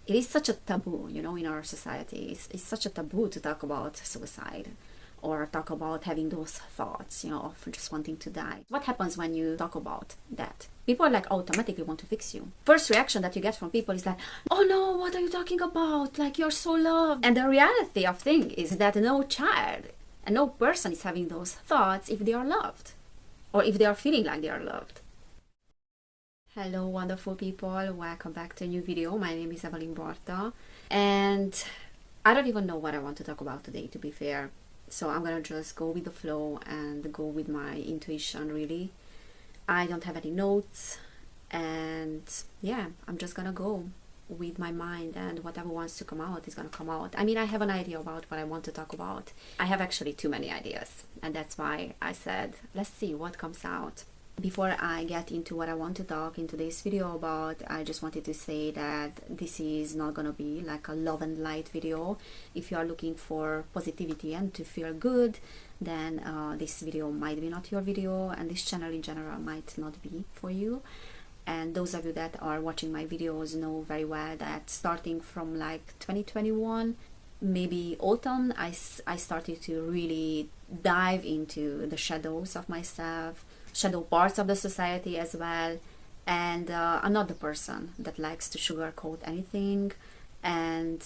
it is such a taboo, you know, in our society. It's such a taboo to talk about suicide or talk about having those thoughts, you know, of just wanting to die. What happens when you talk about that? People like automatically want to fix you. First reaction that you get from people is like, oh no, what are you talking about? Like, you're so loved. And the reality of things is that no child and no person is having those thoughts if they are loved or if they are feeling like they are loved. Hello, wonderful people. Welcome back to a new video. My name is Evelin Barta, and I don't even know what I want to talk about today, to be fair. So I'm gonna just go with the flow and go with my intuition, really. I don't have any notes, and yeah, I'm just gonna go with my mind, and whatever wants to come out is gonna come out. I mean, I have an idea about what I want to talk about. I have actually too many ideas, and that's why I said, let's see what comes out. Before I get into what I want to talk in today's video about, I just wanted to say that this is not gonna be like a love and light video. If you are looking for positivity and to feel good, then this video might be not your video, and this channel in general might not be for you. And those of you that are watching my videos know very well that starting from like 2021, maybe autumn, I started to really dive into the shadows of myself, shadow parts of the society as well. And I'm not the person that likes to sugarcoat anything, and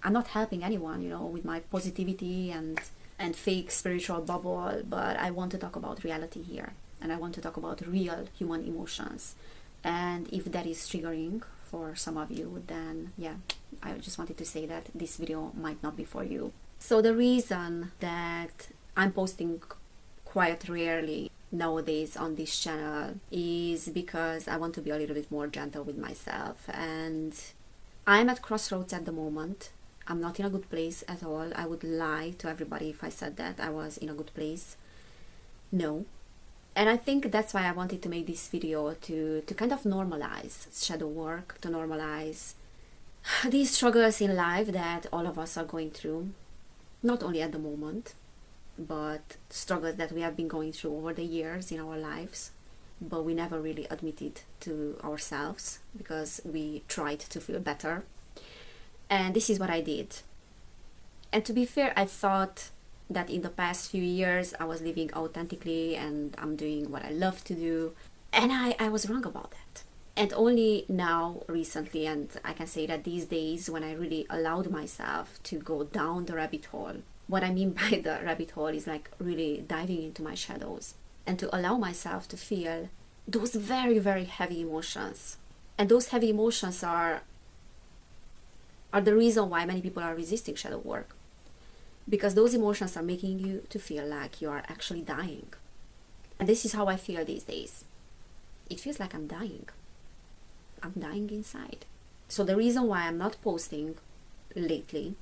I'm not helping anyone, you know, with my positivity and fake spiritual bubble. But I want to talk about reality here, and I want to talk about real human emotions. And if that is triggering for some of you, then yeah, I just wanted to say that this video might not be for you. So the reason that I'm posting quite rarely nowadays on this channel is because I want to be a little bit more gentle with myself, and I'm at crossroads at the moment. I'm not in a good place at all. I would lie to everybody if I said that I was in a good place. No. And I think that's why I wanted to make this video, to kind of normalize shadow work, to normalize these struggles in life that all of us are going through, not only at the moment, but struggles that we have been going through over the years in our lives, but we never really admitted to ourselves because we tried to feel better. And this is what I did. And to be fair, I thought that in the past few years I was living authentically and I'm doing what I love to do, and I was wrong about that. And only now recently, and I can say that these days, when I really allowed myself to go down the rabbit hole. What I mean by the rabbit hole is like really diving into my shadows and to allow myself to feel those very, very heavy emotions. And those heavy emotions are the reason why many people are resisting shadow work, because those emotions are making you to feel like you are actually dying. And this is how I feel these days. It feels like I'm dying. I'm dying inside. So the reason why I'm not posting lately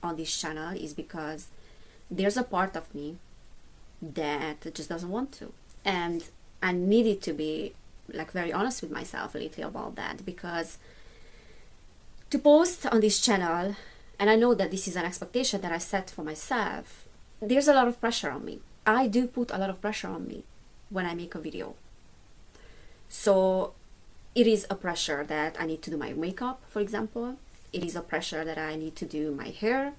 on this channel is because there's a part of me that just doesn't want to. And I needed to be like very honest with myself lately about that, because to post on this channel, and I know that this is an expectation that I set for myself, there's a lot of pressure on me. I do put a lot of pressure on me when I make a video. So it is a pressure that I need to do my makeup, for example. It is a pressure that I need to do my hair,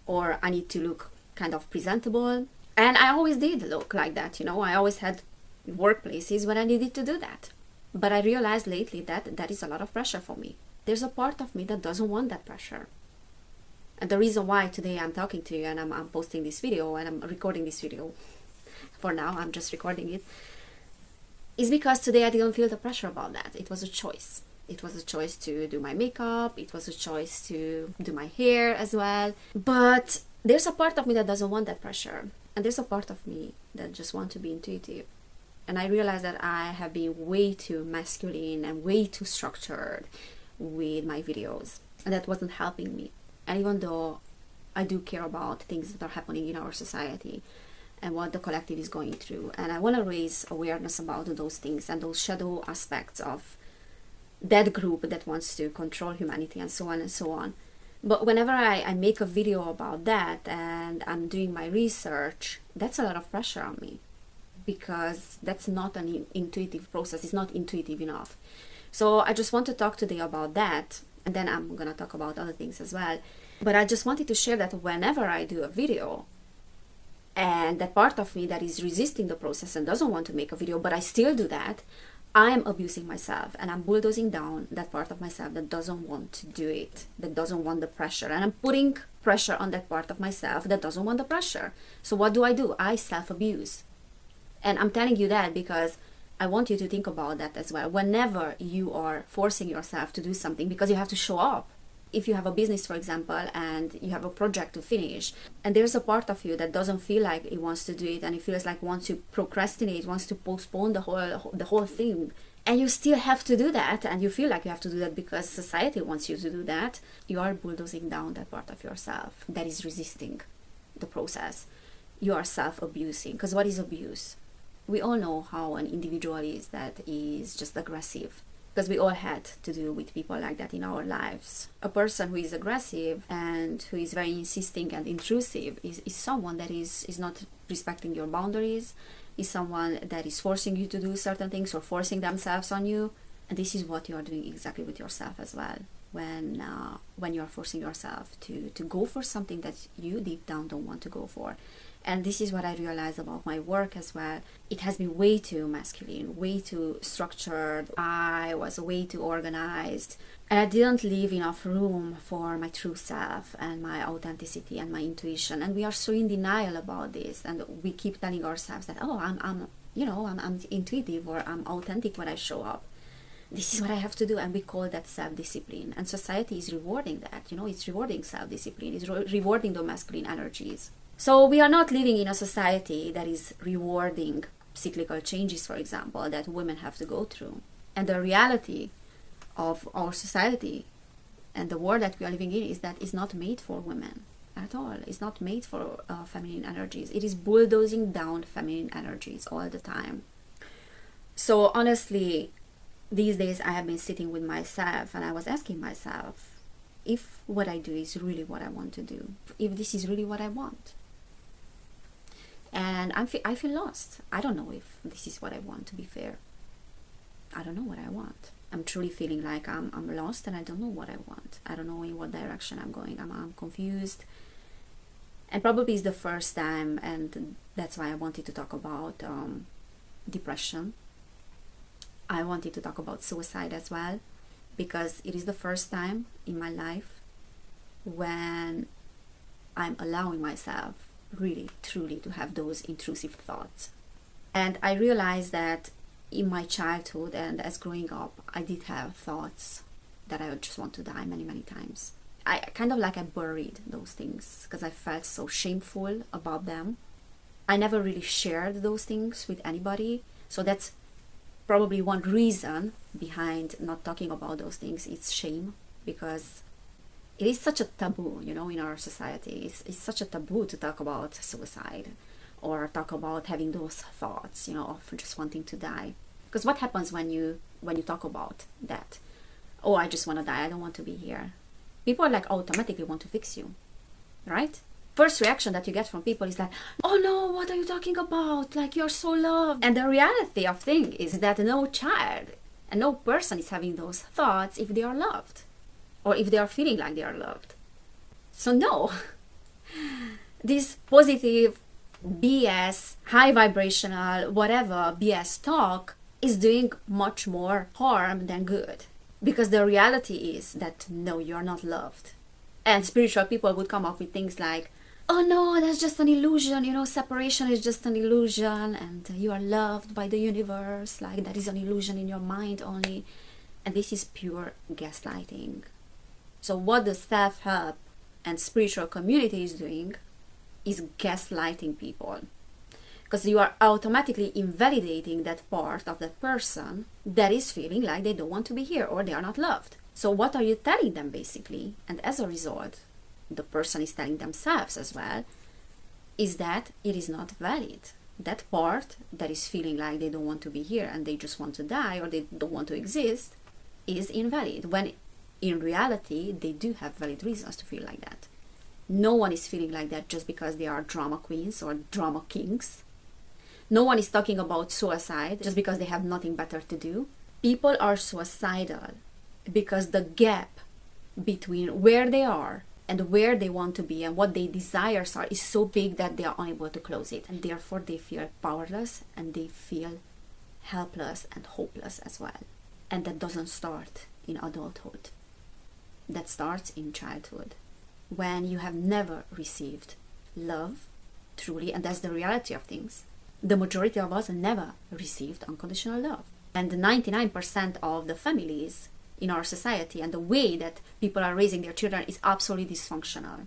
or I need to look kind of presentable. And I always did look like that, you know. I always had workplaces when I needed to do that. But I realized lately that that is a lot of pressure for me. There's a part of me that doesn't want that pressure. And the reason why today I'm talking to you and I'm posting this video and I'm recording this video, for now I'm just recording it, is because today I didn't feel the pressure about that. It was a choice. It was a choice to do my makeup. It was a choice to do my hair as well. But there's a part of me that doesn't want that pressure. And there's a part of me that just wants to be intuitive. And I realized that I have been way too masculine and way too structured with my videos. And that wasn't helping me. And even though I do care about things that are happening in our society and what the collective is going through, and I want to raise awareness about those things and those shadow aspects of that group that wants to control humanity and so on and so on. But whenever I make a video about that and I'm doing my research, that's a lot of pressure on me, because that's not an intuitive process. It's not intuitive enough. So I just want to talk today about that And then I'm gonna talk about other things as well. But I just wanted to share that whenever I do a video, and that part of me that is resisting the process and doesn't want to make a video, but I still do that, I am abusing myself, and I'm bulldozing down that part of myself that doesn't want to do it, that doesn't want the pressure. And I'm putting pressure on that part of myself that doesn't want the pressure. So what do? I self-abuse. And I'm telling you that because I want you to think about that as well. Whenever you are forcing yourself to do something because you have to show up, if you have a business, for example, and you have a project to finish, and there's a part of you that doesn't feel like it wants to do it, and it feels like wants to procrastinate, wants to postpone the whole thing, and you still have to do that, and you feel like you have to do that because society wants you to do that, you are bulldozing down that part of yourself that is resisting the process. You are self-abusing. Because what is abuse? We all know how an individual is that is just aggressive, because we all had to deal with people like that in our lives. A person who is aggressive and who is very insisting and intrusive is someone that is not respecting your boundaries, is someone that is forcing you to do certain things or forcing themselves on you. And this is what you are doing exactly with yourself as well. When you are forcing yourself to go for something that you deep down don't want to go for. And this is what I realized about my work as well. It has been way too masculine, way too structured. I was way too organized. And I didn't leave enough room for my true self and my authenticity and my intuition. And we are so in denial about this. And we keep telling ourselves that, oh, I'm intuitive, or I'm authentic when I show up. This is what I have to do. And we call that self-discipline. And society is rewarding that. It's rewarding self-discipline. It's rewarding the masculine energies. So we are not living in a society that is rewarding cyclical changes, for example, that women have to go through. And the reality of our society and the world that we are living in is that it's not made for women at all. It's not made for feminine energies. It is bulldozing down feminine energies all the time. So honestly, these days I have been sitting with myself and I was asking myself if what I do is really what I want to do, if this is really what I want. And I feel lost. I don't know if this is what I want, to be fair. I don't know what I want. I'm truly feeling like I'm lost and I don't know what I want. I don't know in what direction I'm going. I'm confused. And probably it's the first time, and that's why I wanted to talk about depression. I wanted to talk about suicide as well, because it is the first time in my life when I'm allowing myself really, truly to have those intrusive thoughts. And I realized that in my childhood and as growing up, I did have thoughts that I would just want to die many, many times. I buried those things because I felt so shameful about them. I never really shared those things with anybody. So that's probably one reason behind not talking about those things. It's shame, because it is such a taboo, in our society. It's such a taboo to talk about suicide or talk about having those thoughts, of just wanting to die. Because what happens when you talk about that? Oh, I just want to die. I don't want to be here. People automatically want to fix you, right? First reaction that you get from people is that, oh no, what are you talking about? You're so loved. And the reality of things is that no child and no person is having those thoughts if they are loved, or if they are feeling like they are loved. So no, this positive BS, high vibrational, whatever BS talk is doing much more harm than good. Because the reality is that no, you're not loved. And spiritual people would come up with things like, oh no, that's just an illusion, separation is just an illusion, and you are loved by the universe, that is an illusion in your mind only. And this is pure gaslighting. So what the self-help and spiritual community is doing is gaslighting people. Because you are automatically invalidating that part of that person that is feeling like they don't want to be here or they are not loved. So what are you telling them, basically? And as a result, the person is telling themselves as well, is that it is not valid. That part that is feeling like they don't want to be here and they just want to die or they don't want to exist is invalid. When in reality, they do have valid reasons to feel like that. No one is feeling like that just because they are drama queens or drama kings. No one is talking about suicide just because they have nothing better to do. People are suicidal because the gap between where they are and where they want to be and what their desires are is so big that they are unable to close it, and therefore they feel powerless and they feel helpless and hopeless as well. And that doesn't start in adulthood. That starts in childhood, when you have never received love truly, and that's the reality of things. The majority of us never received unconditional love. And 99% of the families in our society and the way that people are raising their children is absolutely dysfunctional.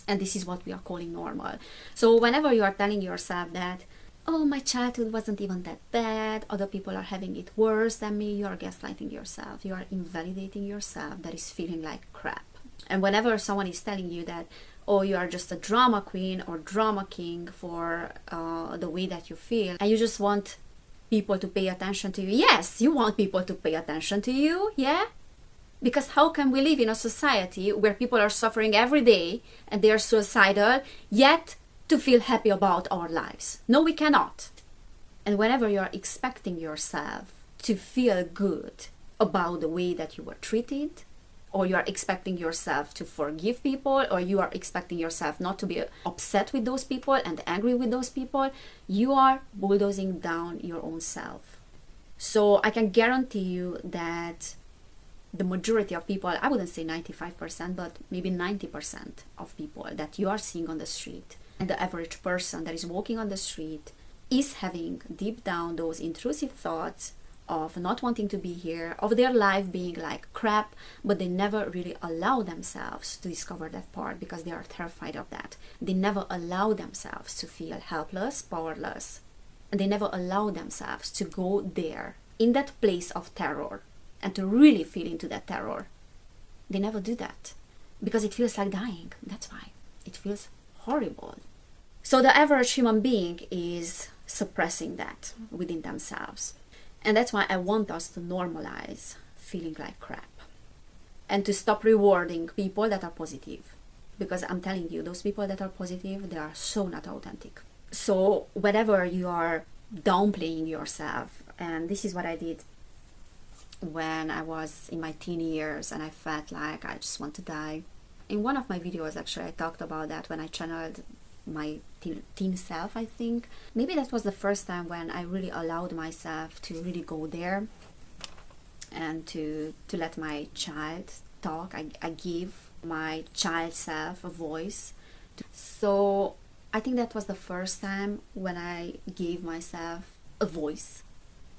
And this is what we are calling normal. So whenever you are telling yourself that, oh, my childhood wasn't even that bad, other people are having it worse than me, you are gaslighting yourself. You are invalidating yourself that is feeling like crap. And whenever someone is telling you that, oh, you are just a drama queen or drama king for the way that you feel, and you just want people to pay attention to you. Yes, you want people to pay attention to you, yeah? Because how can we live in a society where people are suffering every day and they are suicidal, yet to feel happy about our lives? No, we cannot. And whenever you are expecting yourself to feel good about the way that you were treated, or you are expecting yourself to forgive people, or you are expecting yourself not to be upset with those people and angry with those people, you are bulldozing down your own self. So I can guarantee you that the majority of people, I wouldn't say 95%, but maybe 90% of people that you are seeing on the street, and the average person that is walking on the street, is having deep down those intrusive thoughts of not wanting to be here, of their life being like crap, but they never really allow themselves to discover that part because they are terrified of that. They never allow themselves to feel helpless, powerless, and they never allow themselves to go there in that place of terror and to really feel into that terror. They never do that because it feels like dying. That's why it feels horrible. So the average human being is suppressing that within themselves. And that's why I want us to normalize feeling like crap and to stop rewarding people that are positive. Because I'm telling you, those people that are positive, they are so not authentic. So whenever you are downplaying yourself, and this is what I did when I was in my teen years and I felt like I just want to die. In one of my videos, actually, I talked about that when I channeled my teen self, I think. Maybe that was the first time when I really allowed myself to really go there and to let my child talk. I give my child self a voice. So I think that was the first time when I gave myself a voice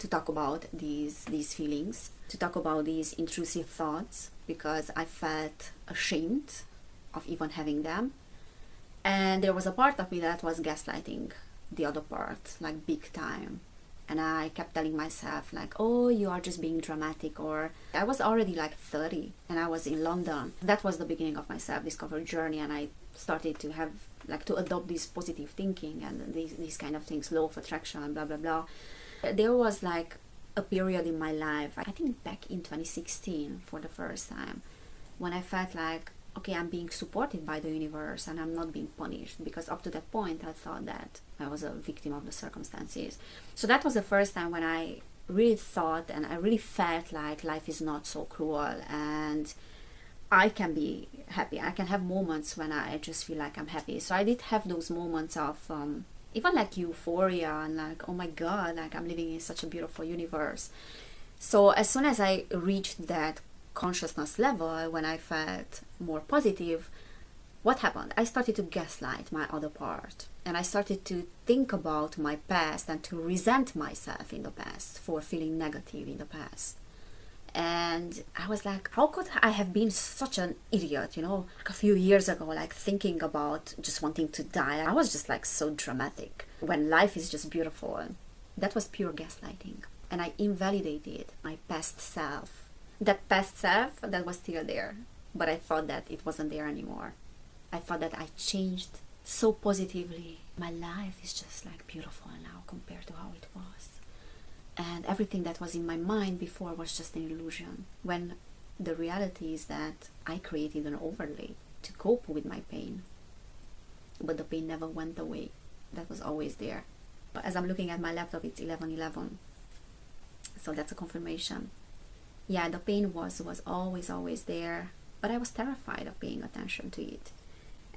to talk about these feelings, to talk about these intrusive thoughts, because I felt ashamed of even having them. And there was a part of me that was gaslighting the other part, like big time. And I kept telling myself like, oh, you are just being dramatic. Or I was already like 30 and I was in London. That was the beginning of my self-discovery journey. And I started to have like to adopt this positive thinking and these kind of things, law of attraction and blah, blah, blah. There was like a period in my life, I think back in 2016 for the first time, when I felt like, okay, I'm being supported by the universe and I'm not being punished, because up to that point I thought that I was a victim of the circumstances. So that was the first time when I really thought and I really felt like life is not so cruel and I can be happy. I can have moments when I just feel like I'm happy. So I did have those moments of even like euphoria and like, oh my God, like I'm living in such a beautiful universe. So as soon as I reached that consciousness level, when I felt more positive, what happened? I started to gaslight my other part, and I started to think about my past and to resent myself in the past for feeling negative in the past. And I was like, how could I have been such an idiot, like a few years ago, like thinking about just wanting to die. I was just like so dramatic when life is just beautiful. That was pure gaslighting, and I invalidated my past self. That past self that was still there, but I thought that it wasn't there anymore. I thought that I changed so positively. My life is just like beautiful now compared to how it was. And everything that was in my mind before was just an illusion. When the reality is that I created an overlay to cope with my pain. But the pain never went away. That was always there. But as I'm looking at my laptop, it's 11:11. So that's a confirmation. Yeah, the pain was always there, but I was terrified of paying attention to it.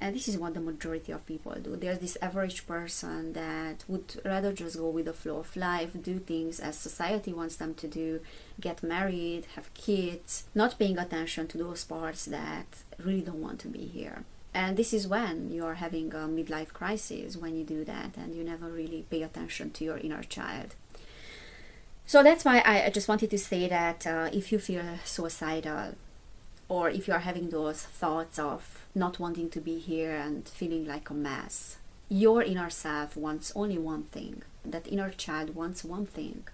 And this is what the majority of people do. There's this average person that would rather just go with the flow of life, do things as society wants them to do, get married, have kids, not paying attention to those parts that really don't want to be here. And this is when you're having a midlife crisis, when you do that and you never really pay attention to your inner child. So that's why I just wanted to say that if you feel suicidal, or if you are having those thoughts of not wanting to be here and feeling like a mess, your inner self wants only one thing. That inner child wants one thing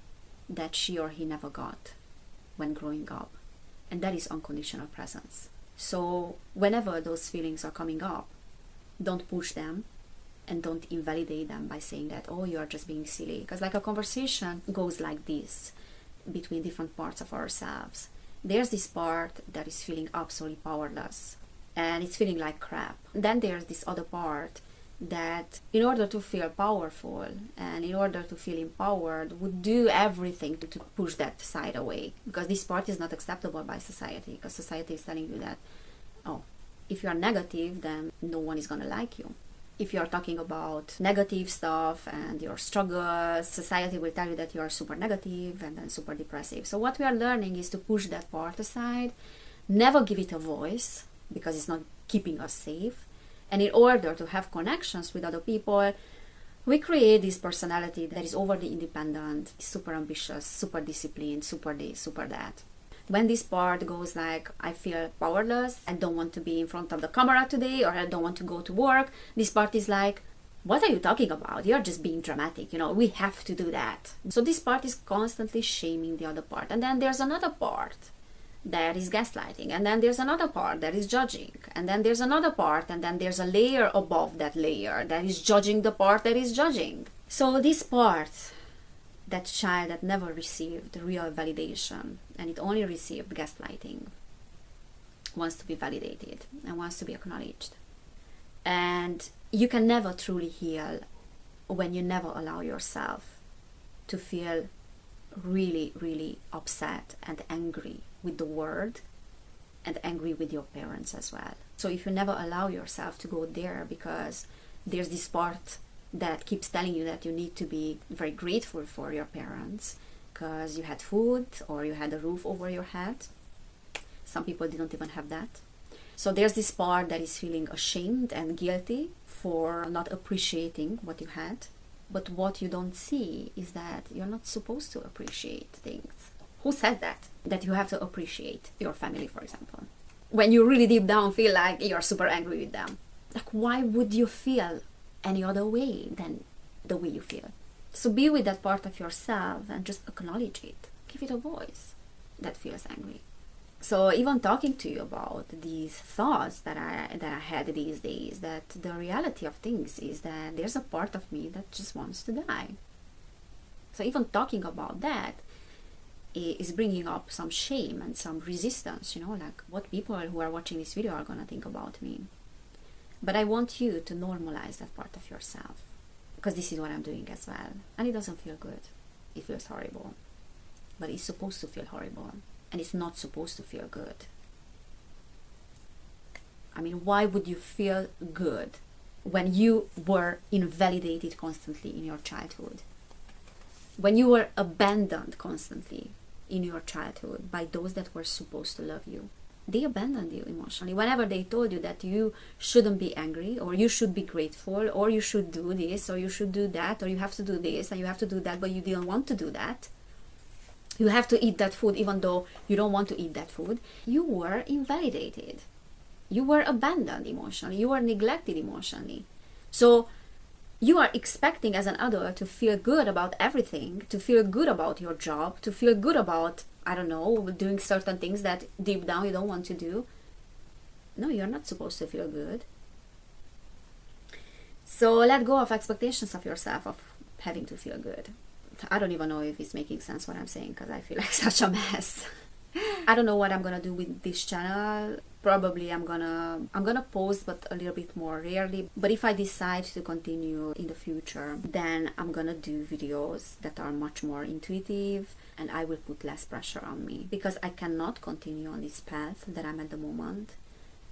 that she or he never got when growing up, and that is unconditional presence. So whenever those feelings are coming up, don't push them and don't invalidate them by saying that, oh, you're just being silly. Because like a conversation goes like this between different parts of ourselves. There's this part that is feeling absolutely powerless and it's feeling like crap. Then there's this other part that in order to feel powerful and in order to feel empowered would do everything to push that side away, because this part is not acceptable by society, because society is telling you that, oh, if you are negative, then no one is going to like you. If you're talking about negative stuff and your struggles, society will tell you that you are super negative and then super depressive. So what we are learning is to push that part aside, never give it a voice because it's not keeping us safe. And in order to have connections with other people, we create this personality that is overly independent, super ambitious, super disciplined, super this, super that. When this part goes like, I feel powerless, I don't want to be in front of the camera today, or I don't want to go to work, this part is like, what are you talking about? You're just being dramatic, we have to do that. So this part is constantly shaming the other part. And then there's another part that is gaslighting, and then there's another part that is judging, and then there's another part, and then there's a layer above that layer that is judging the part that is judging. So this part, that child that never received real validation and it only received gaslighting, wants to be validated and wants to be acknowledged. And you can never truly heal when you never allow yourself to feel really, really upset and angry with the world and angry with your parents as well. So if you never allow yourself to go there, because there's this part that keeps telling you that you need to be very grateful for your parents because you had food or you had a roof over your head. Some people didn't even have that. So there's this part that is feeling ashamed and guilty for not appreciating what you had. But what you don't see is that you're not supposed to appreciate things. Who says that? That you have to appreciate your family, for example. When you really deep down feel like you're super angry with them. Like, why would you feel any other way than the way you feel? So be with that part of yourself and just acknowledge it. Give it a voice that feels angry. So even talking to you about these thoughts that I had these days, that the reality of things is that there's a part of me that just wants to die. So even talking about that is bringing up some shame and some resistance, like what people who are watching this video are going to think about me. But I want you to normalize that part of yourself, because this is what I'm doing as well. And it doesn't feel good. It feels horrible. But it's supposed to feel horrible. And it's not supposed to feel good. I mean, why would you feel good when you were invalidated constantly in your childhood? When you were abandoned constantly in your childhood by those that were supposed to love you? They abandoned you emotionally. Whenever they told you that you shouldn't be angry, or you should be grateful, or you should do this, or you should do that, or you have to do this, and you have to do that, but you didn't want to do that. You have to eat that food even though you don't want to eat that food. You were invalidated. You were abandoned emotionally. You were neglected emotionally. So you are expecting as an adult to feel good about everything, to feel good about your job, to feel good about, I don't know, doing certain things that deep down you don't want to do. No, you're not supposed to feel good. So let go of expectations of yourself of having to feel good. I don't even know if it's making sense what I'm saying, because I feel like such a mess. I don't know what I'm gonna do with this channel, Probably I'm gonna post, but a little bit more rarely. But if I decide to continue in the future, then I'm gonna do videos that are much more intuitive, and I will put less pressure on me, because I cannot continue on this path that I'm at the moment,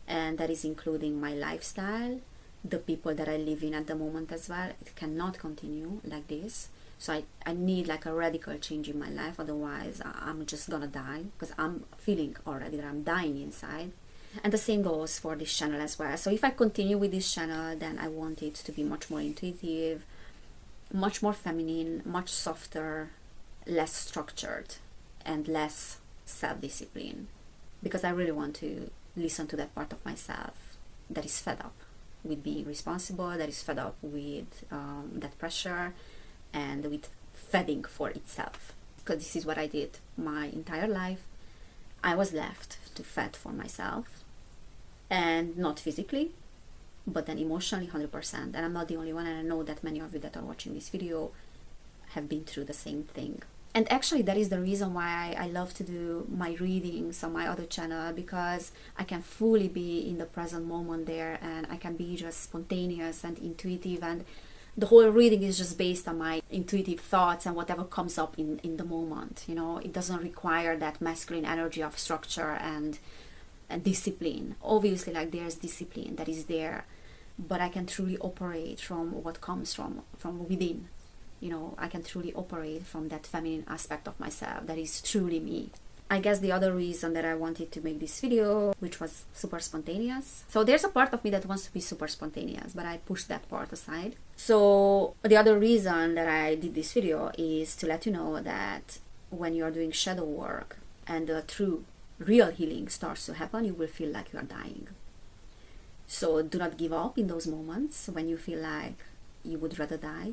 and that is including my lifestyle, the people that I live in at the moment as well. It cannot continue like this. So I need like a radical change in my life, otherwise I'm just gonna die, because I'm feeling already that I'm dying inside. And the same goes for this channel as well. So if I continue with this channel, then I want it to be much more intuitive, much more feminine, much softer, less structured, and less self-discipline, because I really want to listen to that part of myself that is fed up with being responsible, that is fed up with that pressure, and with feeding for itself. Because this is what I did my entire life. I was left to fed for myself, and not physically, but then emotionally 100%. And I'm not the only one, and I know that many of you that are watching this video have been through the same thing. And actually that is the reason why I love to do my readings on my other channel, because I can fully be in the present moment there, and I can be just spontaneous and intuitive, and the whole reading is just based on my intuitive thoughts and whatever comes up in the moment. You know, it doesn't require that masculine energy of structure and discipline. Obviously, like, there's discipline that is there, but I can truly operate from what comes from within. You know, I can truly operate from that feminine aspect of myself that is truly me. I guess the other reason that I wanted to make this video, which was super spontaneous. So there's a part of me that wants to be super spontaneous, but I pushed that part aside. So the other reason that I did this video is to let you know that when you're doing shadow work and the true real healing starts to happen, you will feel like you are dying. So do not give up in those moments when you feel like you would rather die,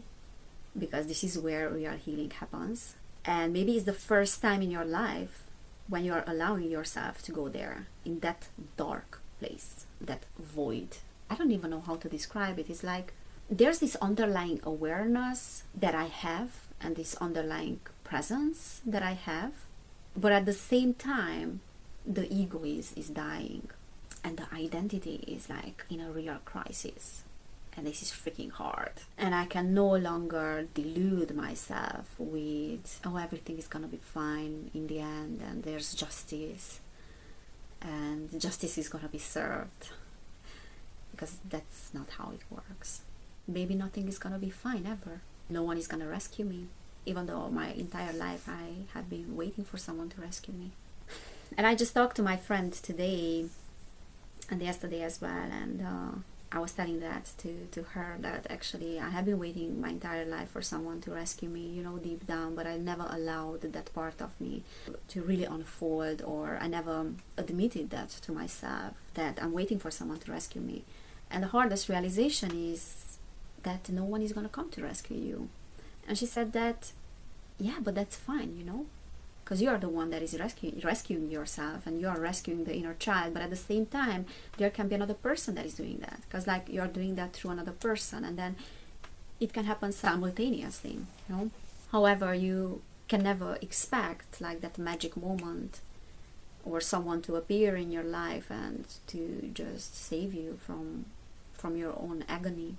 because this is where real healing happens. And maybe it's the first time in your life when you are allowing yourself to go there, in that dark place, that void. I don't even know how to describe it. It's like there's this underlying awareness that I have, and this underlying presence that I have, but at the same time the ego is dying, and the identity is like in a real crisis. And this is freaking hard. And I can no longer delude myself with, oh, everything is gonna be fine in the end, and there's justice, and justice is gonna be served. Because that's not how it works. Maybe nothing is gonna be fine ever. No one is gonna rescue me, even though my entire life I have been waiting for someone to rescue me. And I just talked to my friend today and yesterday as well, and I was telling that to her, that actually I have been waiting my entire life for someone to rescue me, you know, deep down, but I never allowed that part of me to really unfold, or I never admitted that to myself, that I'm waiting for someone to rescue me. And the hardest realization is that no one is going to come to rescue you. And she said that, yeah, but that's fine, you know, because you are the one that is rescuing yourself, and you are rescuing the inner child. But at the same time, there can be another person that is doing that, because like you are doing that through another person, and then it can happen simultaneously, you know. However, you can never expect like that magic moment or someone to appear in your life and to just save you from your own agony,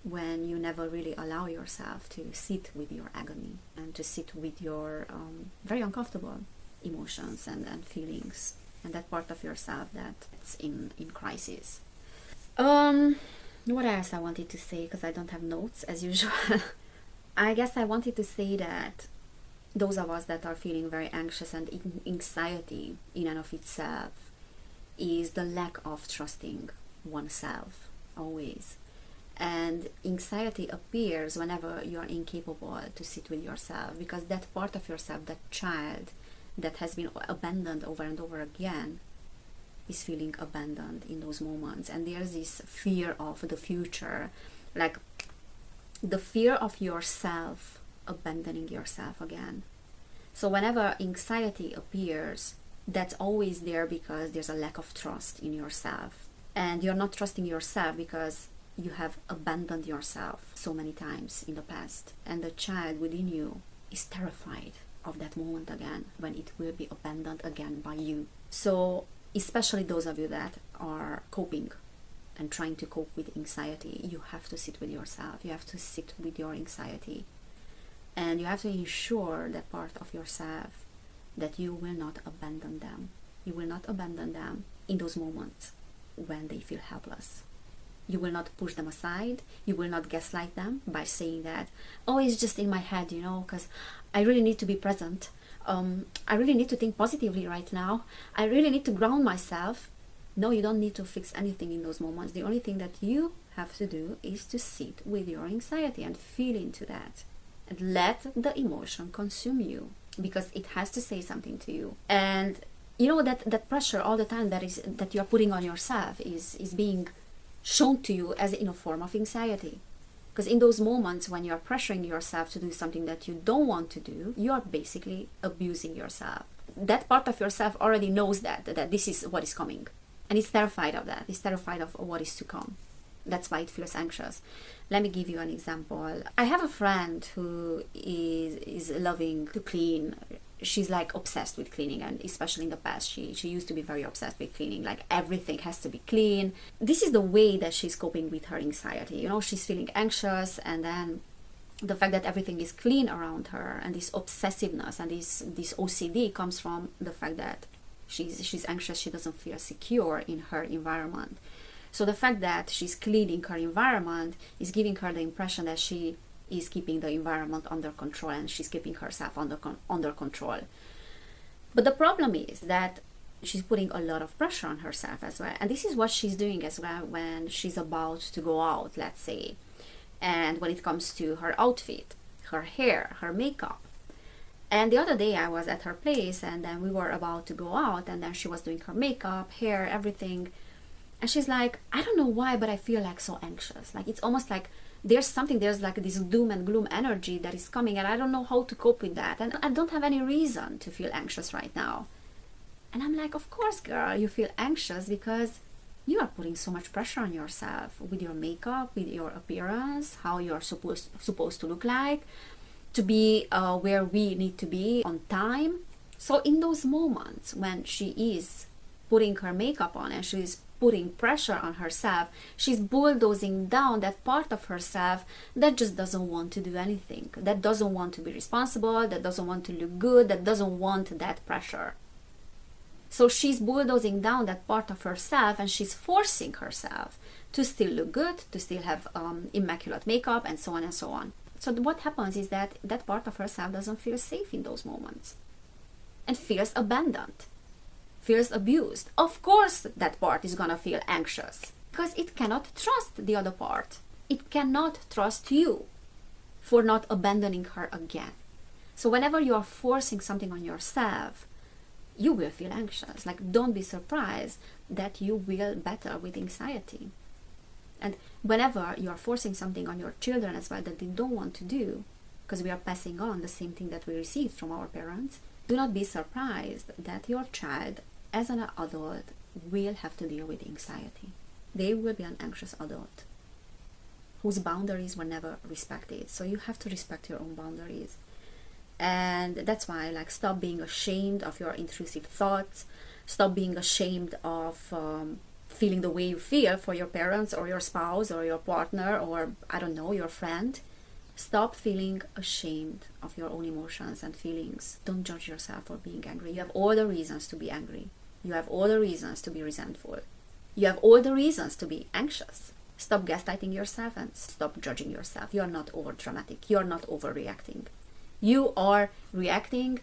when you never really allow yourself to sit with your agony and to sit with your very uncomfortable emotions and feelings, and that part of yourself that's in crisis. What else I wanted to say, because I don't have notes as usual. I guess I wanted to say that those of us that are feeling very anxious, and anxiety in and of itself is the lack of trusting oneself always. And anxiety appears whenever you are incapable to sit with yourself, because that part of yourself, that child that has been abandoned over and over again, is feeling abandoned in those moments. And there's this fear of the future, like the fear of yourself abandoning yourself again. So whenever anxiety appears, that's always there because there's a lack of trust in yourself, and you're not trusting yourself because you have abandoned yourself so many times in the past, and the child within you is terrified of that moment again, when it will be abandoned again by you. So especially those of you that are coping and trying to cope with anxiety, you have to sit with yourself. You have to sit with your anxiety. And you have to ensure that part of yourself that you will not abandon them. You will not abandon them in those moments when they feel helpless. You will not push them aside. You will not gaslight them by saying that, oh, it's just in my head, because I really need to be present. I really need to think positively right now. I really need to ground myself. No, you don't need to fix anything in those moments. The only thing that you have to do is to sit with your anxiety and feel into that. And let the emotion consume you, because it has to say something to you. And that pressure all the time that you're putting on yourself is being shown to you as in a form of anxiety. Because in those moments when you're pressuring yourself to do something that you don't want to do, you're basically abusing yourself. That part of yourself already knows that this is what is coming. And it's terrified of that. It's terrified of what is to come. That's why it feels anxious. Let me give you an example. I have a friend who is loving to clean. She's like obsessed with cleaning, and especially in the past, she used to be very obsessed with cleaning. Like everything has to be clean. This is the way that she's coping with her anxiety. She's feeling anxious, and then the fact that everything is clean around her, and this obsessiveness and this OCD comes from the fact that she's anxious. She doesn't feel secure in her environment. So the fact that she's cleaning her environment is giving her the impression that she is keeping the environment under control, and she's keeping herself under control. But the problem is that she's putting a lot of pressure on herself as well. And this is what she's doing as well when she's about to go out, let's say. And when it comes to her outfit, her hair, her makeup. And the other day I was at her place, and then we were about to go out, and then she was doing her makeup, hair, everything. And she's like, I don't know why, but I feel like so anxious. Like it's almost like there's like this doom and gloom energy that is coming, and I don't know how to cope with that. And I don't have any reason to feel anxious right now. And I'm like, of course, girl, you feel anxious because you are putting so much pressure on yourself with your makeup, with your appearance, how you're supposed to look like, to be where we need to be on time. So in those moments when she is putting her makeup on and she's putting pressure on herself, she's bulldozing down that part of herself that just doesn't want to do anything, that doesn't want to be responsible, that doesn't want to look good, that doesn't want that pressure. So she's bulldozing down that part of herself, and she's forcing herself to still look good, to still have immaculate makeup, and so on and so on. So what happens is that that part of herself doesn't feel safe in those moments and feels abandoned, feels abused. Of course that part is gonna feel anxious because it cannot trust the other part. It cannot trust you for not abandoning her again. So whenever you are forcing something on yourself, you will feel anxious. Like, don't be surprised that you will battle with anxiety. And whenever you are forcing something on your children as well that they don't want to do, because we are passing on the same thing that we received from our parents, do not be surprised that your child as an adult will have to deal with anxiety. They will be an anxious adult whose boundaries were never respected. So you have to respect your own boundaries. And that's why, like, stop being ashamed of your intrusive thoughts. Stop being ashamed of feeling the way you feel for your parents or your spouse or your partner or, I don't know, your friend. Stop feeling ashamed of your own emotions and feelings. Don't judge yourself for being angry. You have all the reasons to be angry. You have all the reasons to be resentful. You have all the reasons to be anxious. Stop gaslighting yourself and stop judging yourself. You are not over dramatic. You are not overreacting. You are reacting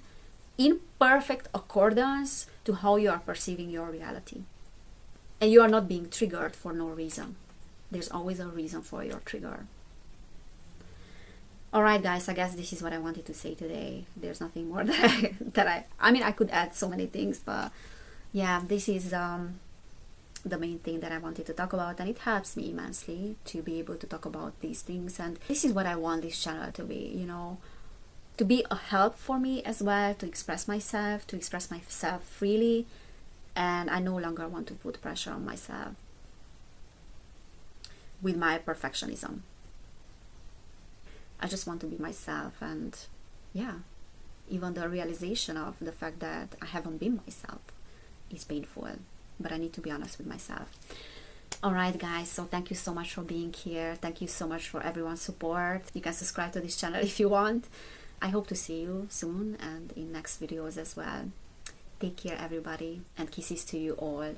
in perfect accordance to how you are perceiving your reality. And you are not being triggered for no reason. There's always a reason for your trigger. Alright guys, I guess this is what I wanted to say today. There's nothing more that I could add so many things, but yeah, this is the main thing that I wanted to talk about, and it helps me immensely to be able to talk about these things. And this is what I want this channel to be, to be a help for me as well, to express myself freely. And I no longer want to put pressure on myself with my perfectionism. I just want to be myself, and yeah, even the realization of the fact that I haven't been myself is painful. but I need to be honest with myself. Alright guys, so thank you so much for being here. Thank you so much for everyone's support. You can subscribe to this channel if you want. I hope to see you soon and in next videos as well. Take care everybody, and kisses to you all.